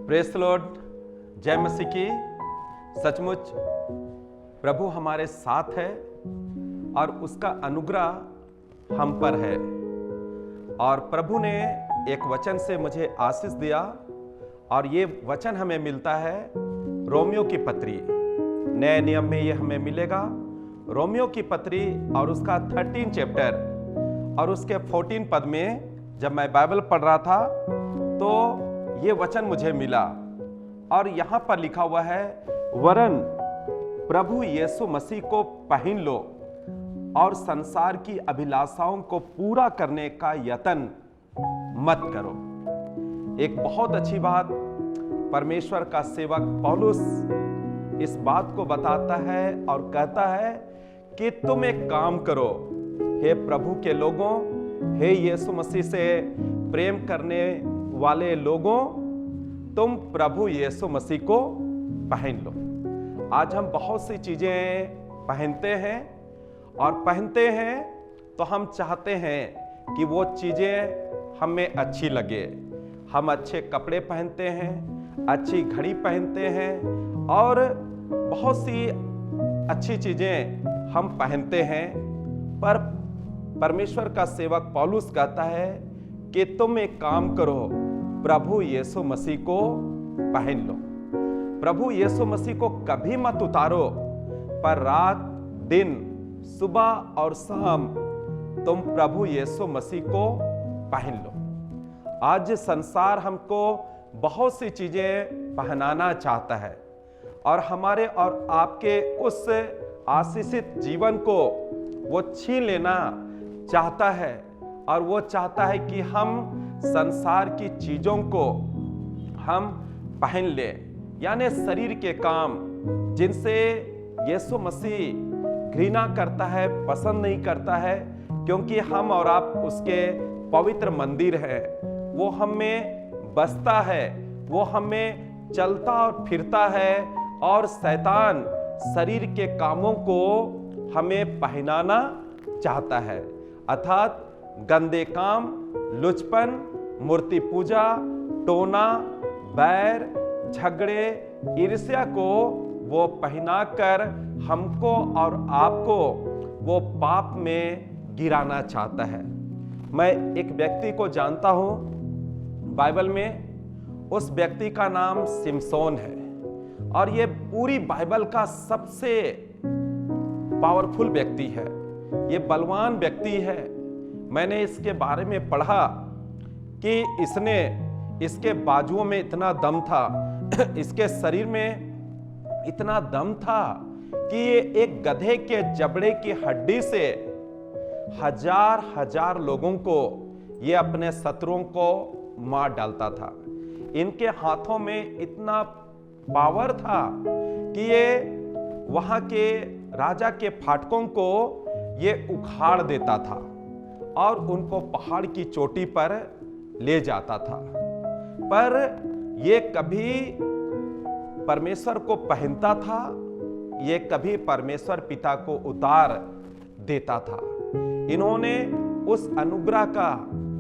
Praise the Lord. जय मसीह की। सचमुच प्रभु हमारे साथ है और उसका अनुग्रह हम पर है। और प्रभु ने एक वचन से मुझे आशीष दिया और ये वचन हमें मिलता है रोमियो की पत्री। नए नियम में ये हमें मिलेगा, रोमियो की पत्री और उसका 13 चैप्टर और उसके 14 पद में जब मैं बाइबल पढ़ रहा था तो ये वचन मुझे मिला और यहाँ पर लिखा हुआ है, वरन प्रभु यीशु मसीह को पहन लो और संसार की अभिलाषाओं को पूरा करने का यत्न मत करो। एक बहुत अच्छी बात परमेश्वर का सेवक पौलुस इस बात को बताता है और कहता है कि तुम एक काम करो, हे प्रभु के लोगों, हे यीशु मसीह से प्रेम करने वाले लोगों, तुम प्रभु यीशु मसीह को पहन लो। आज हम बहुत सी चीजें पहनते हैं और पहनते हैं तो हम चाहते हैं कि वो चीजें हमें अच्छी लगे। हम अच्छे कपड़े पहनते हैं, अच्छी घड़ी पहनते हैं और बहुत सी अच्छी चीजें हम पहनते हैं। पर परमेश्वर का सेवक पौलुस कहता है कि तुम एक काम करो, प्रभु यीशु मसीह को पहन लो। प्रभु यीशु मसीह को कभी मत उतारो, पर रात दिन सुबह और शाम तुम प्रभु यीशु मसीह को पहन लो। आज संसार हमको बहुत सी चीजें पहनाना चाहता है और हमारे और आपके उस आशीषित जीवन को वो छीन लेना चाहता है और वो चाहता है कि हम संसार की चीजों को हम पहन ले, यानी शरीर के काम जिनसे यीशु मसीह घृणा करता है, पसंद नहीं करता है, क्योंकि हम और आप उसके पवित्र मंदिर हैं। वो हमें बसता है, वो हमें चलता और फिरता है और शैतान शरीर के कामों को हमें पहनाना चाहता है, अर्थात गंदे काम, लुचपन, मूर्ति पूजा, टोना, बैर, झगड़े, ईर्ष्या को वो पहनाकर हमको और आपको वो पाप में गिराना चाहता है। मैं एक व्यक्ति को जानता हूं बाइबल में, उस व्यक्ति का नाम सिमसोन है और ये पूरी बाइबल का सबसे पावरफुल व्यक्ति है, ये बलवान व्यक्ति है। मैंने इसके बारे में पढ़ा कि इसके बाजुओं में इतना दम था, इसके शरीर में इतना दम था कि ये एक गधे के जबड़े की हड्डी से हजार हजार लोगों को ये अपने शत्रुओं को मार डालता था। इनके हाथों में इतना पावर था कि ये वहां के राजा के फाटकों को ये उखाड़ देता था और उनको पहाड़ की चोटी पर ले जाता था। पर ये कभी परमेश्वर को पहनता था, ये कभी परमेश्वर पिता को उतार देता था। इन्होंने उस अनुग्रह का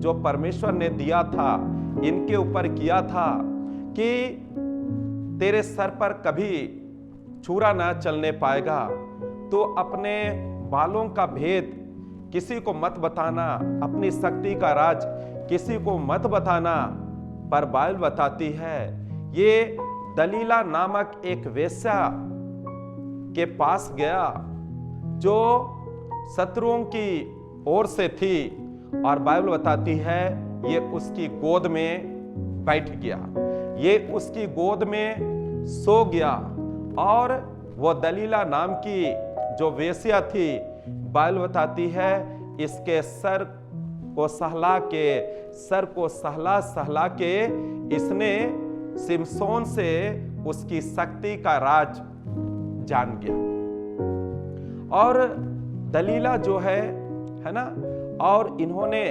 जो परमेश्वर ने दिया था, इनके ऊपर किया था कि तेरे सर पर कभी छुरा ना चलने पाएगा, तो अपने बालों का भेद किसी को मत बताना, अपनी शक्ति का राज किसी को मत बताना। पर बाइबल बताती है ये दलीला नामक एक वेश्या के पास गया जो शत्रुओं की ओर से थी और बाइबल बताती है ये उसकी गोद में बैठ गया, ये उसकी गोद में सो गया। और वो दलीला नाम की जो वेश्या थी, बाइबल बताती है इसके सर को सहला सहला के इसने सिमसोन से उसकी शक्ति का राज जान गया। और दलीला जो है ना, और इन्होंने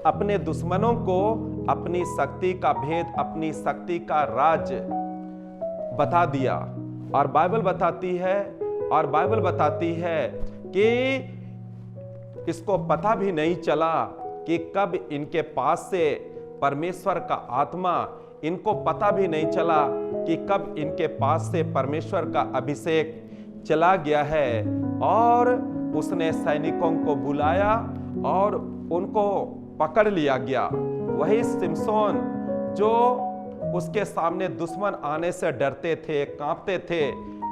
अपने दुश्मनों को अपनी शक्ति का भेद, अपनी शक्ति का राज बता दिया। और बाइबल बताती है कि इसको पता भी नहीं चला कि कब इनके पास से परमेश्वर का आत्मा इनको पता भी नहीं चला कि कब इनके पास से परमेश्वर का अभिषेक चला गया है। और उसने सैनिकों को बुलाया और उनको पकड़ लिया गया। वही सिमसोन जो उसके सामने दुश्मन आने से डरते थे, कांपते थे,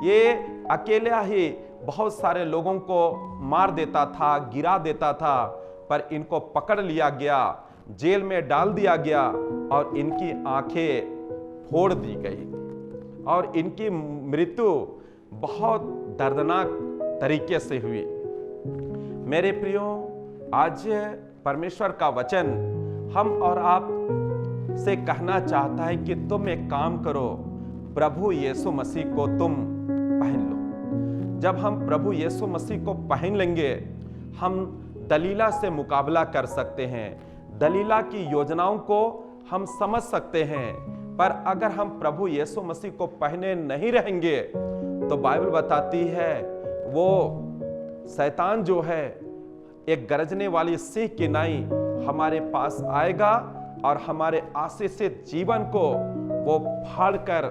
ये अकेला ही बहुत सारे लोगों को मार देता था, गिरा देता था, पर इनको पकड़ लिया गया, जेल में डाल दिया गया और इनकी आंखें फोड़ दी गई और इनकी मृत्यु बहुत दर्दनाक तरीके से हुई। मेरे प्रियो, आज परमेश्वर का वचन हम और आप से कहना चाहता है कि तुम एक काम करो, प्रभु यीशु मसीह को तुम पहन लो। जब हम प्रभु यीशु मसीह को पहन लेंगे, हम दलीला से मुकाबला कर सकते हैं, दलीला की योजनाओं को हम समझ सकते हैं। पर अगर हम प्रभु यीशु मसीह को पहने नहीं रहेंगे तो बाइबल बताती है वो शैतान जो है एक गरजने वाली सिंह की नाई हमारे पास आएगा और हमारे आशीषित जीवन को वो फाड़ कर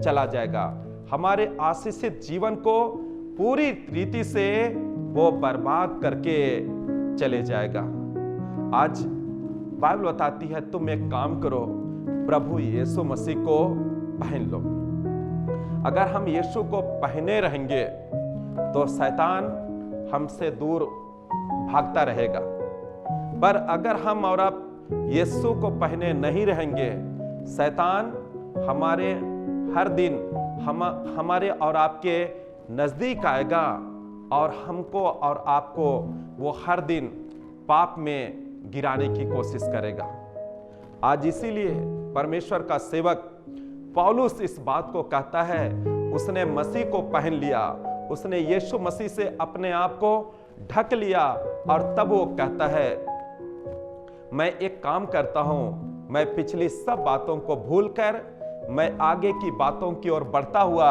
चला जाएगा। हमारे आशीषित जीवन को पूरी रीति से वो बर्बाद करके चले जाएगा। आज बाइबल बताती है तुम एक काम करो, प्रभु यीशु मसीह को पहन लो। अगर हम यीशु को पहने रहेंगे तो शैतान हमसे दूर भागता रहेगा। पर अगर हम और आप यीशु को पहने नहीं रहेंगे, शैतान हमारे हर दिन हमारे और आपके नजदीक आएगा और हमको और आपको वो हर दिन पाप में गिराने की कोशिश करेगा। आज इसीलिए परमेश्वर का सेवक पौलुस इस बात को कहता है, उसने मसीह को पहन लिया, उसने यीशु मसीह से अपने आप को ढक लिया और तब वो कहता है मैं एक काम करता हूं, मैं पिछली सब बातों को भूलकर मैं आगे की बातों की ओर बढ़ता हुआ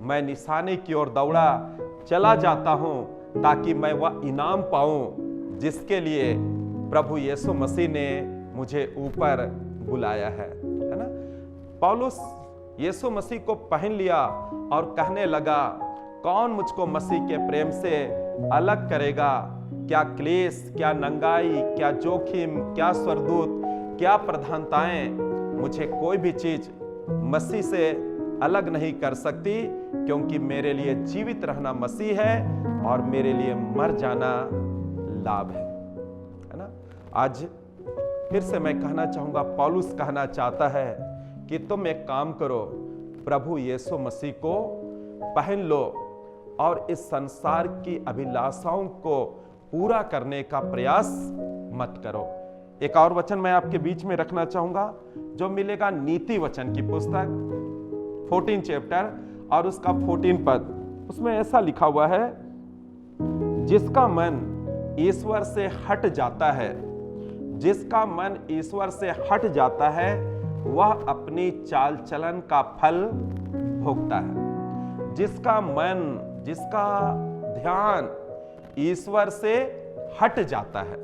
मैं निशाने की ओर दौड़ा चला जाता हूं ताकि मैं वह इनाम पाऊं जिसके लिए प्रभु यीशु मसीह ने मुझे ऊपर बुलाया है ना। पौलुस यीशु मसीह को पहन लिया और कहने लगा, कौन मुझको मसीह के प्रेम से अलग करेगा? क्या क्लेश, क्या नंगाई, क्या जोखिम, क्या स्वर्गदूत, क्या प्रधानताएं, मुझे कोई भी चीज मसीह से अलग नहीं कर सकती, क्योंकि मेरे लिए जीवित रहना मसीह है और मेरे लिए मर जाना लाभ है ना। आज फिर से मैं कहना चाहूंगा, पौलुस कहना चाहता है कि तुम एक काम करो, प्रभु यीशु मसीह को पहन लो और इस संसार की अभिलाषाओं को पूरा करने का प्रयास मत करो। एक और वचन मैं आपके बीच में रखना चाहूंगा जो मिलेगा नीति वचन की पुस्तक 14 चैप्टर और उसका 14 पद। उसमें ऐसा लिखा हुआ है, जिसका मन ईश्वर से हट जाता है, जिसका मन ईश्वर से हट जाता है वह अपनी चाल चलन का फल भोगता है। जिसका मन, जिसका ध्यान ईश्वर से हट जाता है।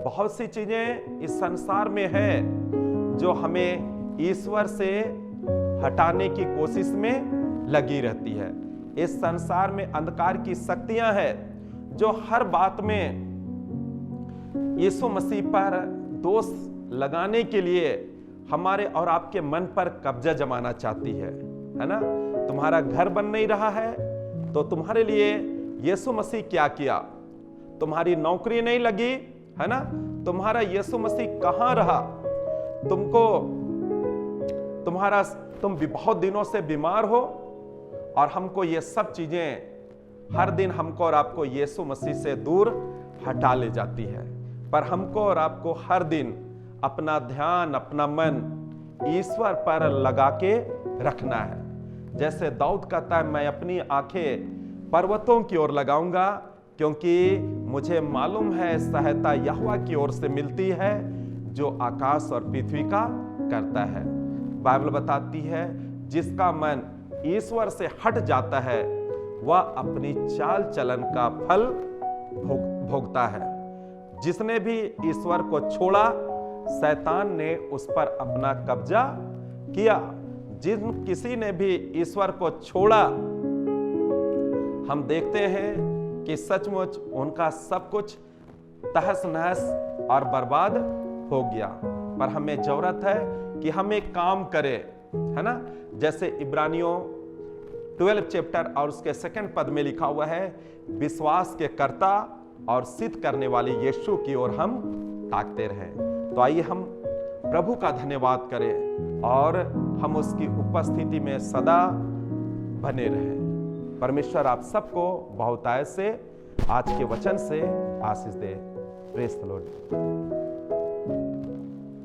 बहुत सी चीजें इस संसार में है जो हमें ईश्वर से हटाने की कोशिश में लगी रहती है। इस संसार में अंधकार की शक्तियां हैं जो हर बात में यीशु मसीह पर दोष लगाने के लिए हमारे और आपके मन पर कब्जा जमाना चाहती है ना। तुम्हारा घर बन नहीं रहा है तो तुम्हारे लिए यीशु मसीह क्या किया? तुम्हारी नौकरी नहीं लगी है ना, तुम्हारा यीशु मसीह कहां रहा? तुम भी बहुत दिनों से बीमार हो और हमको ये सब चीजें हर दिन हमको और आपको यीशु मसीह से दूर हटा ले जाती है। पर हमको और आपको हर दिन अपना ध्यान, अपना मन ईश्वर पर लगा के रखना है। जैसे दाऊद कहता है, मैं अपनी आंखें पर्वतों की ओर लगाऊंगा क्योंकि मुझे मालूम है सहायता यहोवा की ओर से मिलती है जो आकाश और पृथ्वी का करता है। बाइबल बताती है जिसका मन ईश्वर से हट जाता है वह अपनी चाल चलन का फल भोगता है। जिसने भी ईश्वर को छोड़ा, शैतान ने उस पर अपना कब्जा किया, जिन किसी ने भी ईश्वर को छोड़ा, हम देखते हैं कि सचमुच उनका सब कुछ तहस नहस और बर्बाद हो गया। पर हमें जरूरत है कि हम एक काम करें, है ना। जैसे इब्रानियों 12 चैप्टर और उसके 2 पद में लिखा हुआ है, विश्वास के कर्ता और सिद्ध करने वाले यीशु की ओर हम ताकते रहें। तो आइए हम प्रभु का धन्यवाद करें और हम उसकी उपस्थिति में सदा बने रहें। परमेश्वर आप सबको बहुतायत से आज के वचन से आशीष दे। Praise the Lord.